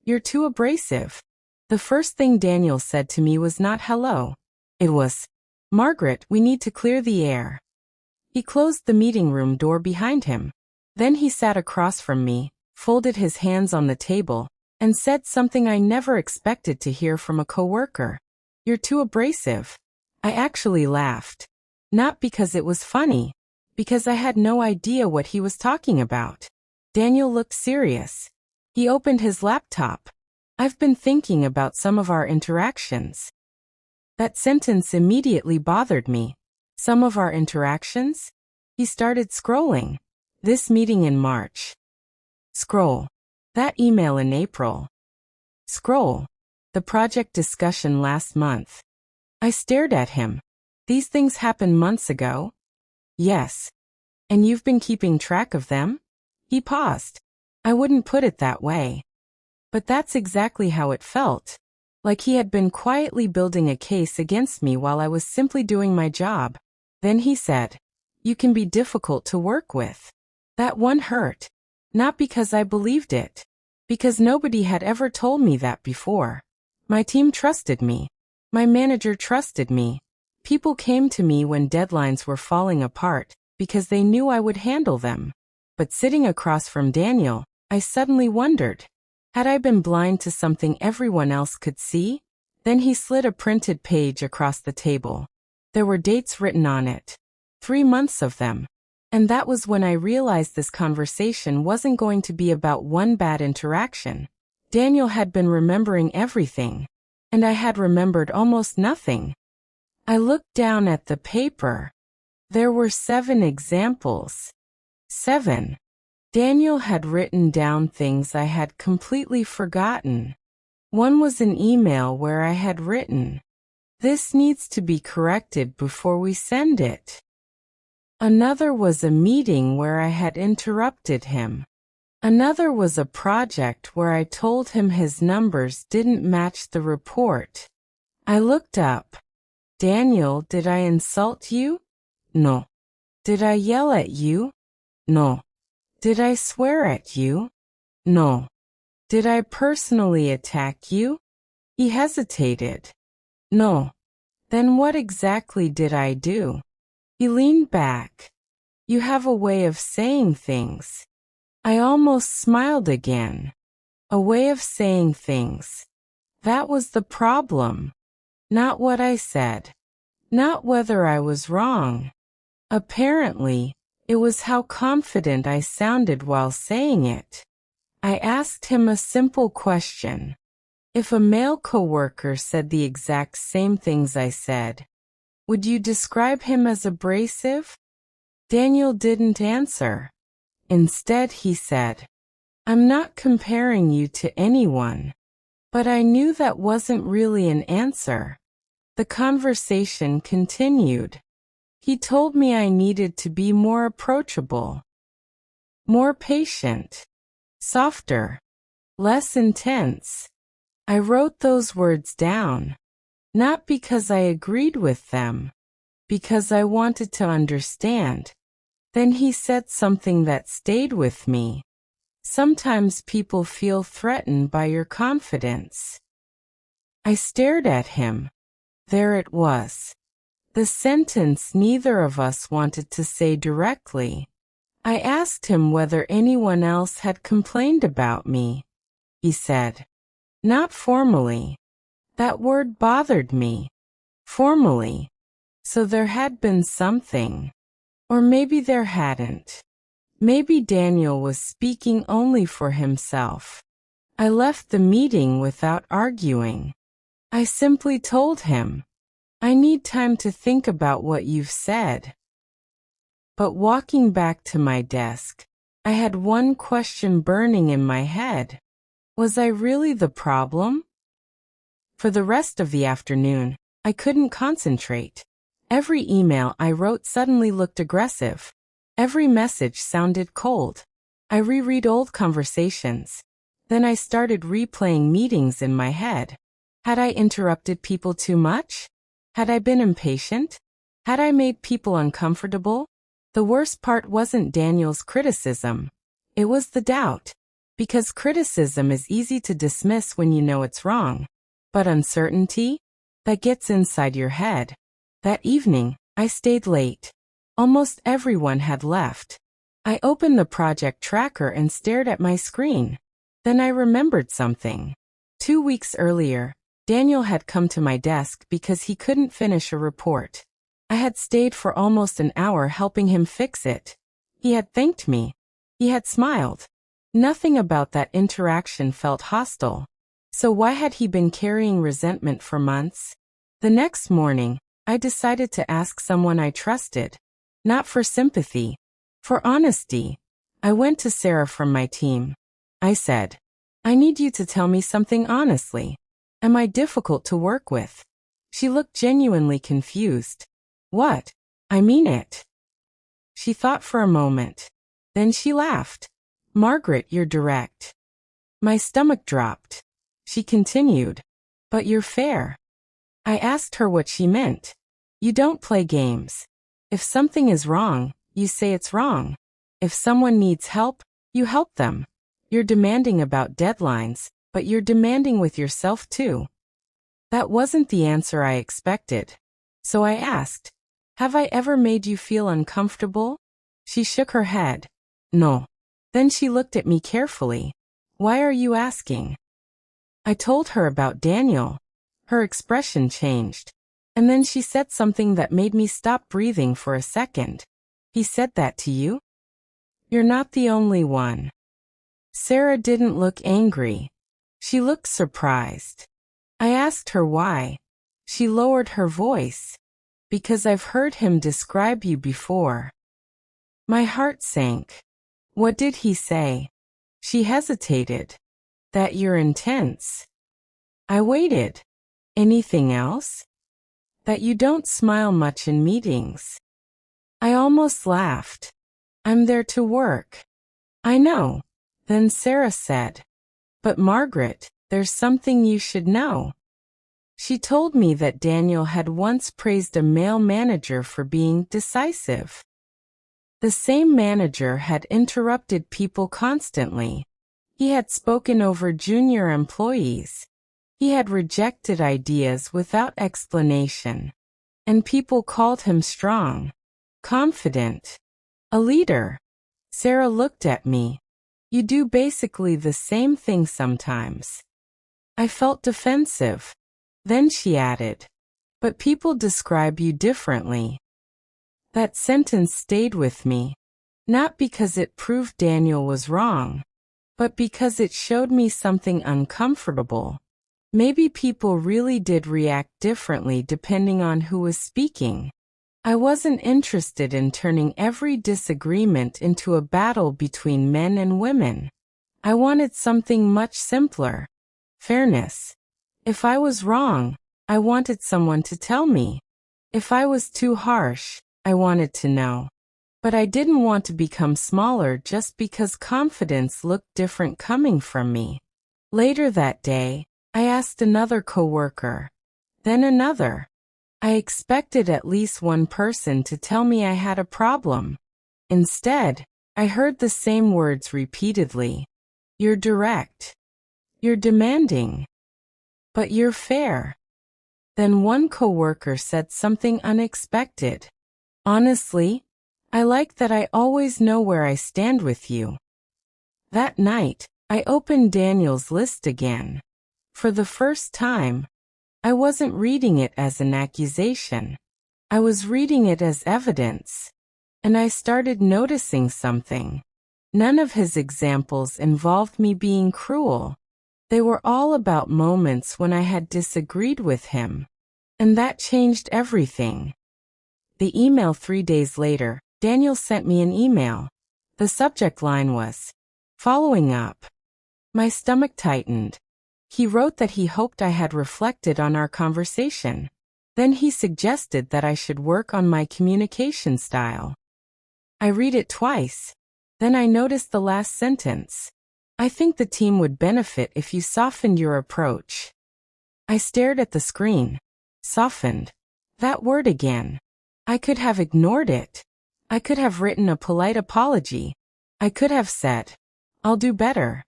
You're too abrasive. The first thing Daniel said to me was not hello. It was, Margaret, we need to clear the air. He closed the meeting room door behind him. Then he sat across from me, folded his hands on the table, and said something I never expected to hear from a coworker. You're too abrasive. I actually laughed. Not because it was funny, because I had no idea what he was talking about. Daniel looked serious. He opened his laptop. I've been thinking about some of our interactions. That sentence immediately bothered me. Some of our interactions? He started scrolling. This meeting in March. Scroll. That email in April. Scroll. The project discussion last month. I stared at him. These things happened months ago? Yes. And you've been keeping track of them? He paused. I wouldn't put it that way. But that's exactly how it felt. Like he had been quietly building a case against me while I was simply doing my job. Then he said, you can be difficult to work with. That one hurt. Not because I believed it. Because nobody had ever told me that before. My team trusted me. My manager trusted me. People came to me when deadlines were falling apart because they knew I would handle them. But sitting across from Daniel, I suddenly wondered, had I been blind to something everyone else could see? Then he slid a printed page across the table. There were dates written on it. 3 months of them. And that was when I realized this conversation wasn't going to be about one bad interaction. Daniel had been remembering everything. And I had remembered almost nothing. I looked down at the paper. There were 7 examples. 7. Daniel had written down things I had completely forgotten. One was an email where I had written, this needs to be corrected before we send it. Another was a meeting where I had interrupted him. Another was a project where I told him his numbers didn't match the report. I looked up. Daniel, did I insult you? No. Did I yell at you? No. Did I swear at you? No. Did I personally attack you? He hesitated. No. Then what exactly did I do? He leaned back. You have a way of saying things. I almost smiled again. A way of saying things. That was the problem. Not what I said. Not whether I was wrong. Apparently, it was how confident I sounded while saying it. I asked him a simple question. If a male coworker said the exact same things I said, would you describe him as abrasive? Daniel didn't answer. Instead, he said, I'm not comparing you to anyone. But I knew that wasn't really an answer. The conversation continued. He told me I needed to be more approachable, more patient, softer, less intense. I wrote those words down, not because I agreed with them, because I wanted to understand. Then he said something that stayed with me. Sometimes people feel threatened by your confidence. I stared at him. There it was. The sentence neither of us wanted to say directly. I asked him whether anyone else had complained about me. He said, not formally. That word bothered me. Formally. So there had been something. Or maybe there hadn't. Maybe Daniel was speaking only for himself. I left the meeting without arguing. I simply told him, I need time to think about what you've said. But walking back to my desk, I had one question burning in my head. Was I really the problem? For the rest of the afternoon, I couldn't concentrate. Every email I wrote suddenly looked aggressive. Every message sounded cold. I reread old conversations. Then I started replaying meetings in my head. Had I interrupted people too much? Had I been impatient? Had I made people uncomfortable? The worst part wasn't Daniel's criticism. It was the doubt. Because criticism is easy to dismiss when you know it's wrong. But uncertainty? That gets inside your head. That evening, I stayed late. Almost everyone had left. I opened the project tracker and stared at my screen. Then I remembered something. 2 weeks earlier, Daniel had come to my desk because he couldn't finish a report. I had stayed for almost an hour helping him fix it. He had thanked me. He had smiled. Nothing about that interaction felt hostile. So why had he been carrying resentment for months? The next morning, I decided to ask someone I trusted. Not for sympathy. For honesty. I went to Sarah from my team. I said, I need you to tell me something honestly. Am I difficult to work with? She looked genuinely confused. What? I mean it. She thought for a moment. Then she laughed. Margaret, you're direct. My stomach dropped. She continued. But you're fair. I asked her what she meant. You don't play games. If something is wrong, you say it's wrong. If someone needs help, you help them. You're demanding about deadlines, but you're demanding with yourself too. That wasn't the answer I expected. So I asked, have I ever made you feel uncomfortable? She shook her head. No. Then she looked at me carefully. Why are you asking? I told her about Daniel. Her expression changed. And then she said something that made me stop breathing for a second. He said that to you? You're not the only one. Sarah didn't look angry. She looked surprised. I asked her why. She lowered her voice. Because I've heard him describe you before. My heart sank. What did he say? She hesitated. That you're intense. I waited. Anything else? That you don't smile much in meetings. I almost laughed. I'm there to work. I know. Then Sarah said. But Margaret, there's something you should know. She told me that Daniel had once praised a male manager for being decisive. The same manager had interrupted people constantly. He had spoken over junior employees. He had rejected ideas without explanation. And people called him strong, confident, a leader. Sarah looked at me. You do basically the same thing sometimes. I felt defensive. Then she added, but people describe you differently. That sentence stayed with me, not because it proved Daniel was wrong, but because it showed me something uncomfortable. Maybe people really did react differently depending on who was speaking. I wasn't interested in turning every disagreement into a battle between men and women. I wanted something much simpler. Fairness. If I was wrong, I wanted someone to tell me. If I was too harsh, I wanted to know. But I didn't want to become smaller just because confidence looked different coming from me. Later that day, I asked another coworker. Then another. I expected at least one person to tell me I had a problem. Instead, I heard the same words repeatedly. You're direct. You're demanding. But you're fair. Then one coworker said something unexpected. Honestly, I like that I always know where I stand with you. That night, I opened Daniel's list again. For the first time, I wasn't reading it as an accusation. I was reading it as evidence. And I started noticing something. None of his examples involved me being cruel. They were all about moments when I had disagreed with him. And that changed everything. The email 3 days later, Daniel sent me an email. The subject line was, following up. My stomach tightened. He wrote that he hoped I had reflected on our conversation. Then he suggested that I should work on my communication style. I read it twice. Then I noticed the last sentence. I think the team would benefit if you softened your approach. I stared at the screen. Softened. That word again. I could have ignored it. I could have written a polite apology. I could have said, I'll do better.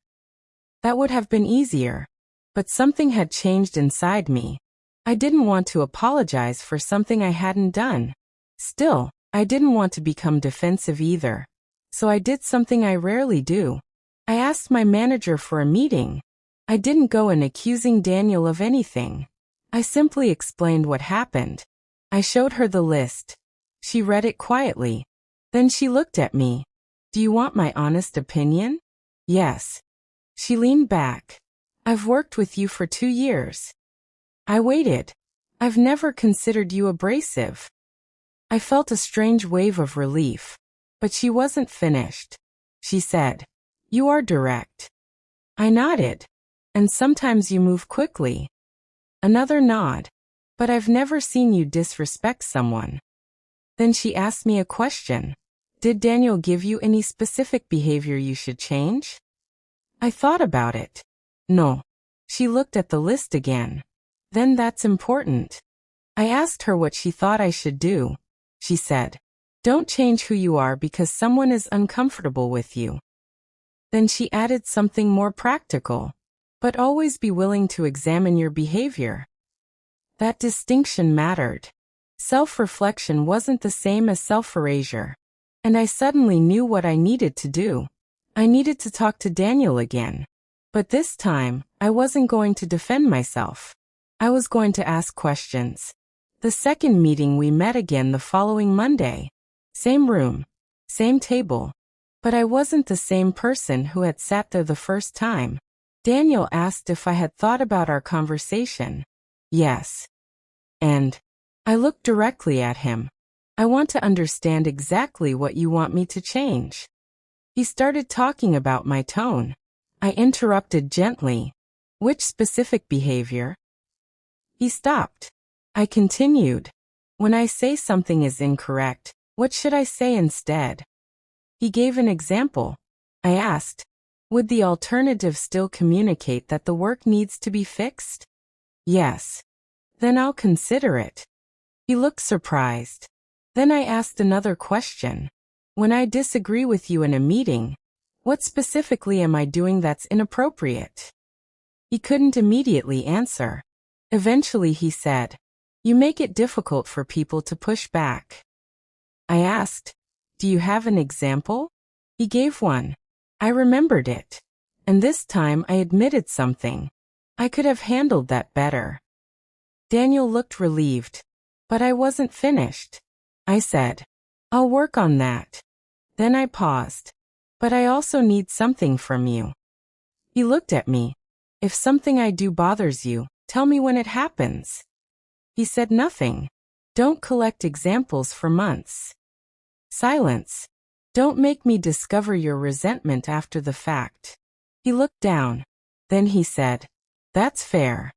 That would have been easier. But something had changed inside me. I didn't want to apologize for something I hadn't done. Still, I didn't want to become defensive either. So I did something I rarely do. I asked my manager for a meeting. I didn't go in accusing Daniel of anything. I simply explained what happened. I showed her the list. She read it quietly. Then she looked at me. Do you want my honest opinion? Yes. She leaned back. I've worked with you for 2 years. I waited. I've never considered you abrasive. I felt a strange wave of relief. But she wasn't finished. She said, You are direct. I nodded. And sometimes you move quickly. Another nod. But I've never seen you disrespect someone. Then she asked me a question. Did Daniel give you any specific behavior you should change? I thought about it. No. She looked at the list again. Then that's important. I asked her what she thought I should do. She said, Don't change who you are because someone is uncomfortable with you. Then she added something more practical. But always be willing to examine your behavior. That distinction mattered. Self-reflection wasn't the same as self-erasure. And I suddenly knew what I needed to do. I needed to talk to Daniel again. But this time, I wasn't going to defend myself. I was going to ask questions. The second meeting we met again the following Monday. Same room. Same table. But I wasn't the same person who had sat there the first time. Daniel asked if I had thought about our conversation. Yes. And I looked directly at him. I want to understand exactly what you want me to change. He started talking about my tone. I interrupted gently. Which specific behavior? He stopped. I continued. When I say something is incorrect, what should I say instead? He gave an example. I asked, would the alternative still communicate that the work needs to be fixed? Yes. Then I'll consider it. He looked surprised. Then I asked another question. When I disagree with you in a meeting, what specifically am I doing that's inappropriate? He couldn't immediately answer. Eventually he said, You make it difficult for people to push back. I asked, Do you have an example? He gave one. I remembered it. And this time I admitted something. I could have handled that better. Daniel looked relieved. But I wasn't finished. I said, I'll work on that. Then I paused. But I also need something from you. He looked at me. If something I do bothers you, tell me when it happens. He said nothing. Don't collect examples for months. Silence. Don't make me discover your resentment after the fact. He looked down. Then he said, That's fair.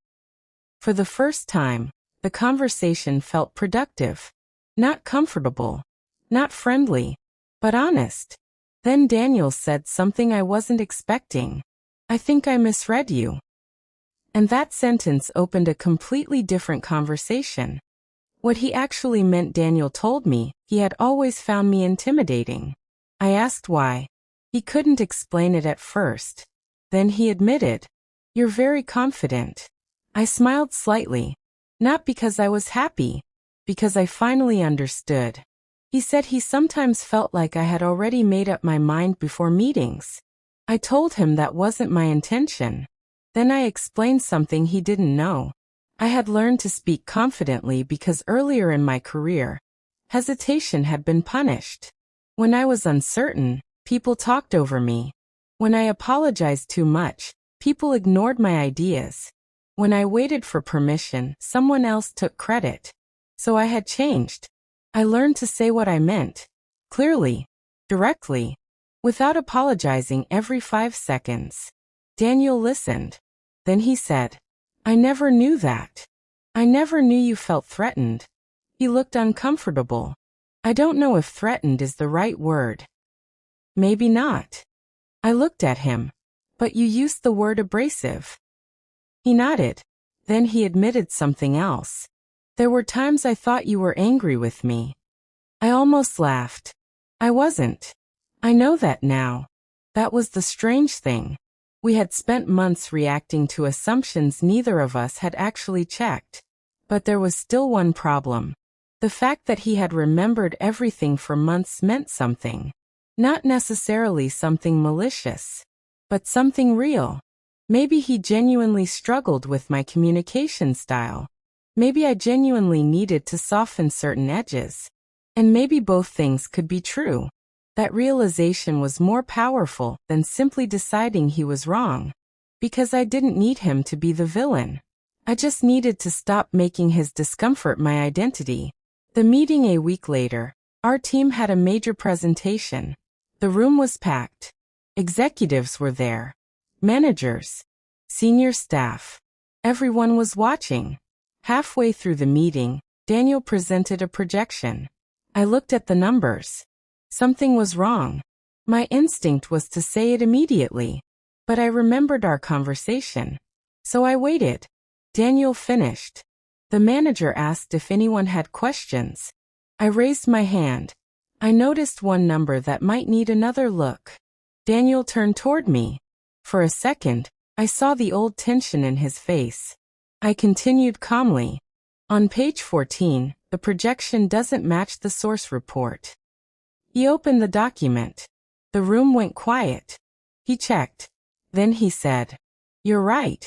For the first time, the conversation felt productive. Not comfortable. Not friendly. But honest. Then Daniel said something I wasn't expecting. I think I misread you. And that sentence opened a completely different conversation. What he actually meant, Daniel told me, he had always found me intimidating. I asked why. He couldn't explain it at first. Then he admitted, You're very confident. I smiled slightly. Not because I was happy. Because I finally understood. He said he sometimes felt like I had already made up my mind before meetings. I told him that wasn't my intention. Then I explained something he didn't know. I had learned to speak confidently because earlier in my career, hesitation had been punished. When I was uncertain, people talked over me. When I apologized too much, people ignored my ideas. When I waited for permission, someone else took credit. So I had changed. I learned to say what I meant. Clearly. Directly. Without apologizing every 5 seconds. Daniel listened. Then he said, I never knew that. I never knew you felt threatened. He looked uncomfortable. I don't know if threatened is the right word. Maybe not. I looked at him. But you used the word abrasive. He nodded. Then he admitted something else. There were times I thought you were angry with me. I almost laughed. I wasn't. I know that now. That was the strange thing. We had spent months reacting to assumptions neither of us had actually checked. But there was still one problem. The fact that he had remembered everything for months meant something. Not necessarily something malicious, but something real. Maybe he genuinely struggled with my communication style. Maybe I genuinely needed to soften certain edges. And maybe both things could be true. That realization was more powerful than simply deciding he was wrong. Because I didn't need him to be the villain. I just needed to stop making his discomfort my identity. The meeting a week later, our team had a major presentation. The room was packed. Executives were there. Managers. Senior staff. Everyone was watching. Halfway through the meeting, Daniel presented a projection. I looked at the numbers. Something was wrong. My instinct was to say it immediately. But I remembered our conversation. So I waited. Daniel finished. The manager asked if anyone had questions. I raised my hand. I noticed one number that might need another look. Daniel turned toward me. For a second, I saw the old tension in his face. I continued calmly. On page 14, the projection doesn't match the source report. He opened the document. The room went quiet. He checked. Then he said, "You're right."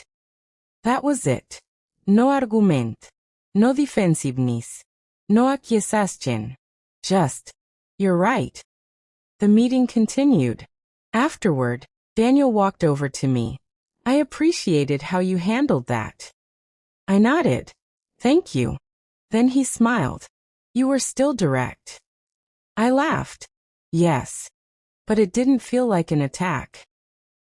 That was it. No argument. No defensiveness. No accusation. Just, "You're right." The meeting continued. Afterward, Daniel walked over to me. "I appreciated how you handled that." I nodded. "Thank you." Then he smiled. "You were still direct." I laughed. Yes. But it didn't feel like an attack.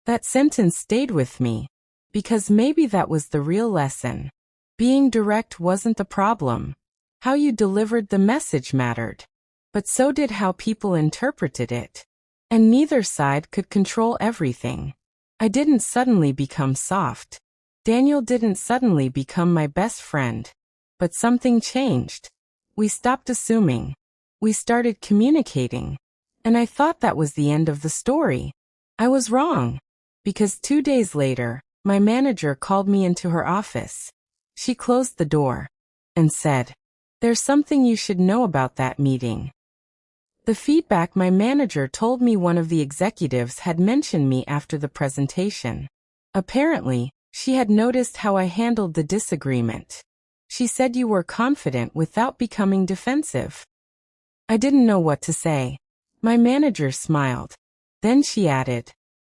That sentence stayed with me. Because maybe that was the real lesson. Being direct wasn't the problem. How you delivered the message mattered. But so did how people interpreted it. And neither side could control everything. I didn't suddenly become soft. Daniel didn't suddenly become my best friend. But something changed. We stopped assuming. We started communicating. And I thought that was the end of the story. I was wrong. Because 2 days later, my manager called me into her office. She closed the door and said, "There's something you should know about that meeting." The feedback my manager told me one of the executives had mentioned me after the presentation. Apparently, she had noticed how I handled the disagreement. She said you were confident without becoming defensive. I didn't know what to say. My manager smiled. Then she added,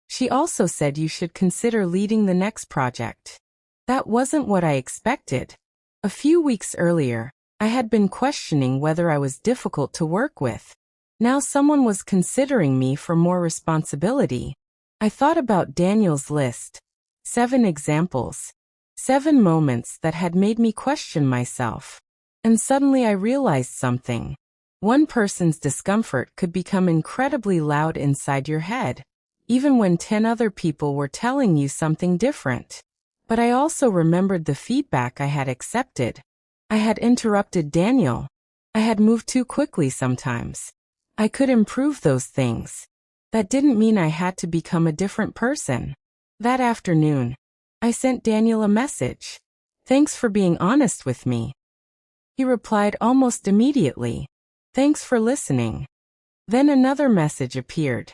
"She also said you should consider leading the next project." That wasn't what I expected. A few weeks earlier, I had been questioning whether I was difficult to work with. Now someone was considering me for more responsibility. I thought about Daniel's list. 7 examples. 7 moments that had made me question myself. And suddenly I realized something. One person's discomfort could become incredibly loud inside your head, even when 10 other people were telling you something different. But I also remembered the feedback I had accepted. I had interrupted Daniel. I had moved too quickly sometimes. I could improve those things. That didn't mean I had to become a different person. That afternoon, I sent Daniel a message. "Thanks for being honest with me." He replied almost immediately. "Thanks for listening." Then another message appeared.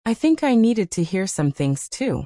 "I think I needed to hear some things too."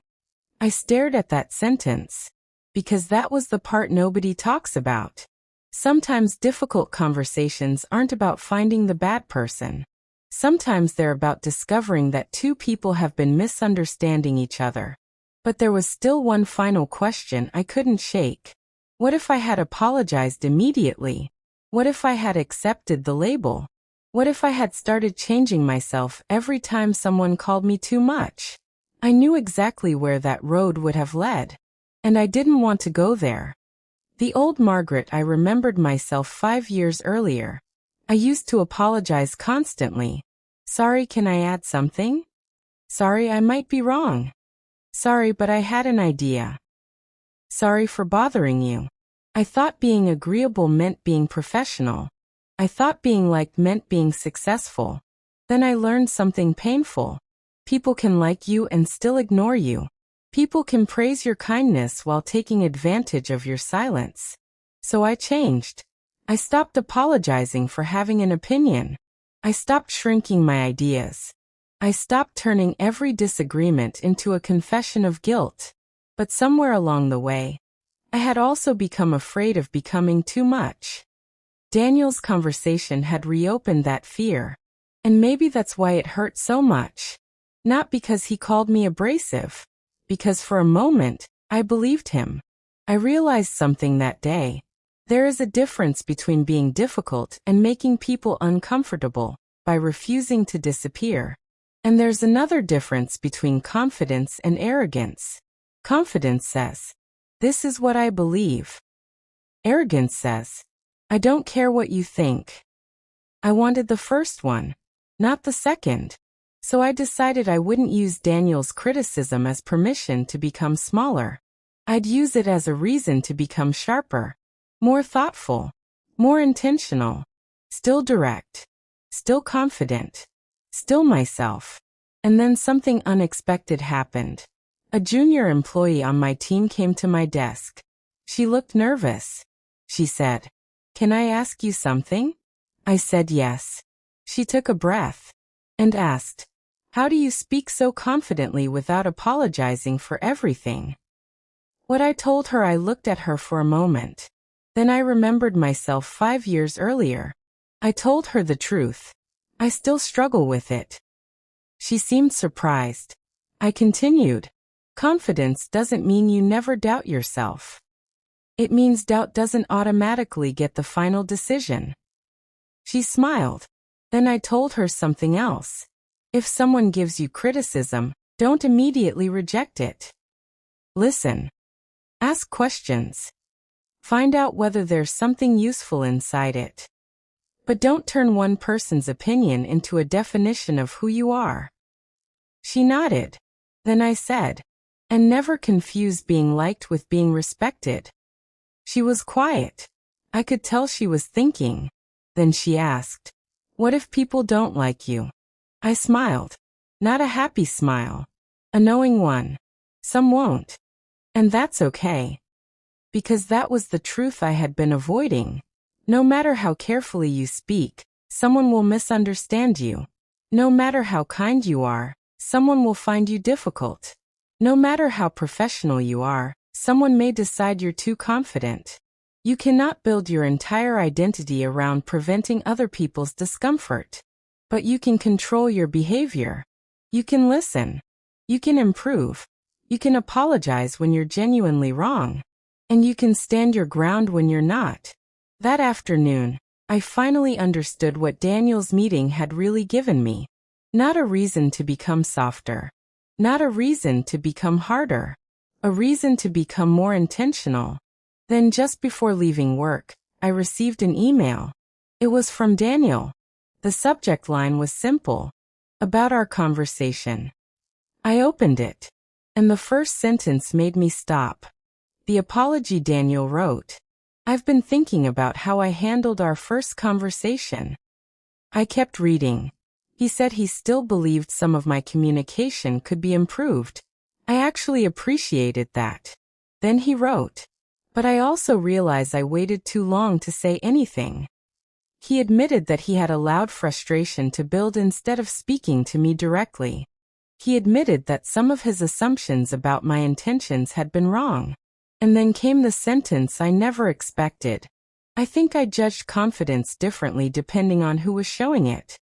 I stared at that sentence. Because that was the part nobody talks about. Sometimes difficult conversations aren't about finding the bad person. Sometimes they're about discovering that 2 people have been misunderstanding each other. But there was still one final question I couldn't shake. What if I had apologized immediately? What if I had accepted the label? What if I had started changing myself every time someone called me too much? I knew exactly where that road would have led. And I didn't want to go there. The old Margaret I remembered myself 5 years earlier. I used to apologize constantly. "Sorry, can I add something?" "Sorry, I might be wrong." "Sorry, but I had an idea." "Sorry for bothering you." I thought being agreeable meant being professional. I thought being liked meant being successful. Then I learned something painful. People can like you and still ignore you. People can praise your kindness while taking advantage of your silence. So I changed. I stopped apologizing for having an opinion. I stopped shrinking my ideas. I stopped turning every disagreement into a confession of guilt. But somewhere along the way, I had also become afraid of becoming too much. Daniel's conversation had reopened that fear. And maybe that's why it hurt so much. Not because he called me abrasive. Because for a moment, I believed him. I realized something that day. There is a difference between being difficult and making people uncomfortable by refusing to disappear. And there's another difference between confidence and arrogance. Confidence says, "This is what I believe." Arrogance says, "I don't care what you think." I wanted the first one, not the second. So I decided I wouldn't use Daniel's criticism as permission to become smaller. I'd use it as a reason to become sharper, more thoughtful, more intentional, still direct, still confident, still myself. And then something unexpected happened. A junior employee on my team came to my desk. She looked nervous. She said, "Can I ask you something?" I said yes. She took a breath and asked, "How do you speak so confidently without apologizing for everything?" What I told her, I looked at her for a moment. Then I remembered myself 5 years earlier. I told her the truth. I still struggle with it. She seemed surprised. I continued, "Confidence doesn't mean you never doubt yourself. It means doubt doesn't automatically get the final decision." She smiled. Then I told her something else. If someone gives you criticism, don't immediately reject it. Listen. Ask questions. Find out whether there's something useful inside it. But don't turn one person's opinion into a definition of who you are. She nodded. Then I said, "And never confuse being liked with being respected." She was quiet. I could tell she was thinking. Then she asked, "What if people don't like you?" I smiled. Not a happy smile. A knowing one. Some won't. And that's okay. Because that was the truth I had been avoiding. No matter how carefully you speak, someone will misunderstand you. No matter how kind you are, someone will find you difficult. No matter how professional you are, someone may decide you're too confident. You cannot build your entire identity around preventing other people's discomfort. But you can control your behavior. You can listen. You can improve. You can apologize when you're genuinely wrong. And you can stand your ground when you're not. That afternoon, I finally understood what Daniel's meeting had really given me. Not a reason to become softer. Not a reason to become harder. A reason to become more intentional. Then just before leaving work, I received an email. It was from Daniel. The subject line was simple. About our conversation. I opened it. And the first sentence made me stop. The apology Daniel wrote. "I've been thinking about how I handled our first conversation." I kept reading. He said he still believed some of my communication could be improved. I actually appreciated that. Then he wrote, "But I also realize I waited too long to say anything." He admitted that he had allowed frustration to build instead of speaking to me directly. He admitted that some of his assumptions about my intentions had been wrong. And then came the sentence I never expected. "I think I judged confidence differently depending on who was showing it."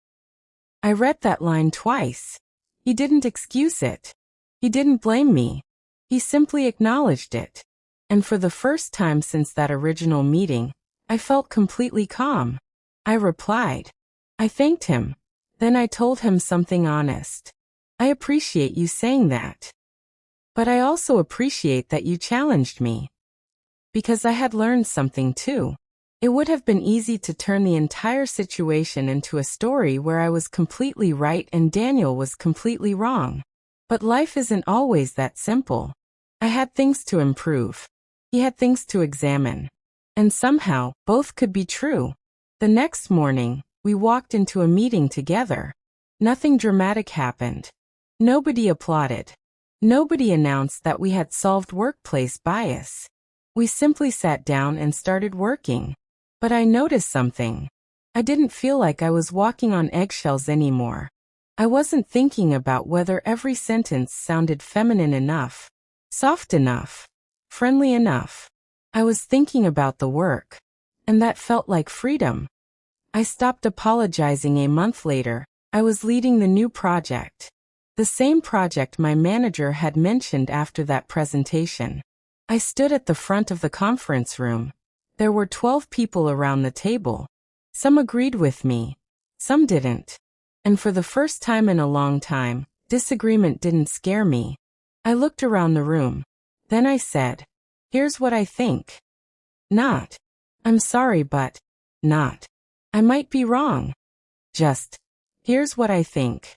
I read that line twice. He didn't excuse it. He didn't blame me. He simply acknowledged it. And for the first time since that original meeting, I felt completely calm. I replied. I thanked him. Then I told him something honest. "I appreciate you saying that. But I also appreciate that you challenged me." Because I had learned something too. It would have been easy to turn the entire situation into a story where I was completely right and Daniel was completely wrong. But life isn't always that simple. I had things to improve. He had things to examine. And somehow, both could be true. The next morning, we walked into a meeting together. Nothing dramatic happened. Nobody applauded. Nobody announced that we had solved workplace bias. We simply sat down and started working. But I noticed something. I didn't feel like I was walking on eggshells anymore. I wasn't thinking about whether every sentence sounded feminine enough, soft enough, friendly enough. I was thinking about the work. And that felt like freedom. I stopped apologizing a month later. I was leading the new project. The same project my manager had mentioned after that presentation. I stood at the front of the conference room. There were 12 people around the table. Some agreed with me. Some didn't. And for the first time in a long time, disagreement didn't scare me. I looked around the room. Then I said, "Here's what I think." Not, "I'm sorry but," not, "I might be wrong." Just, "Here's what I think."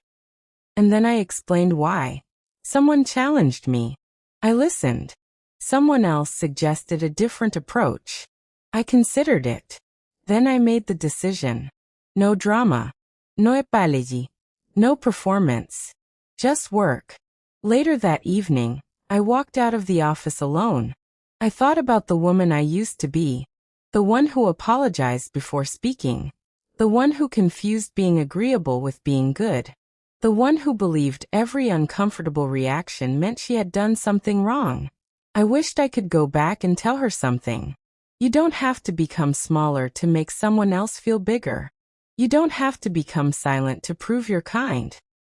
And then I explained why. Someone challenged me. I listened. Someone else suggested a different approach. I considered it. Then I made the decision. No drama. No apology. No performance. Just work. Later that evening, I walked out of the office alone. I thought about the woman I used to be. The one who apologized before speaking. The one who confused being agreeable with being good. The one who believed every uncomfortable reaction meant she had done something wrong. I wished I could go back and tell her something. You don't have to become smaller to make someone else feel bigger. You don't have to become silent to prove you're kind.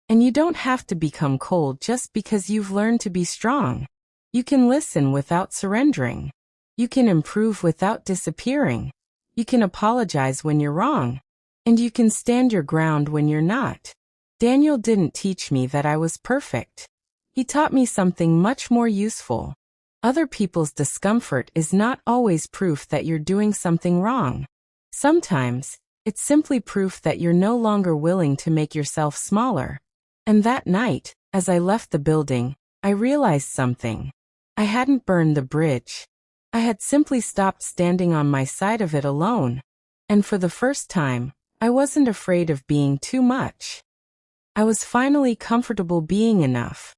And you don't have to become cold just because you've learned to be strong. You can listen without surrendering. You can improve without disappearing. You can apologize when you're wrong. And you can stand your ground when you're not. Daniel didn't teach me that I was perfect. He taught me something much more useful. Other people's discomfort is not always proof that you're doing something wrong. Sometimes, it's simply proof that you're no longer willing to make yourself smaller. And that night, as I left the building, I realized something. I hadn't burned the bridge. I had simply stopped standing on my side of it alone. And for the first time, I wasn't afraid of being too much. I was finally comfortable being enough.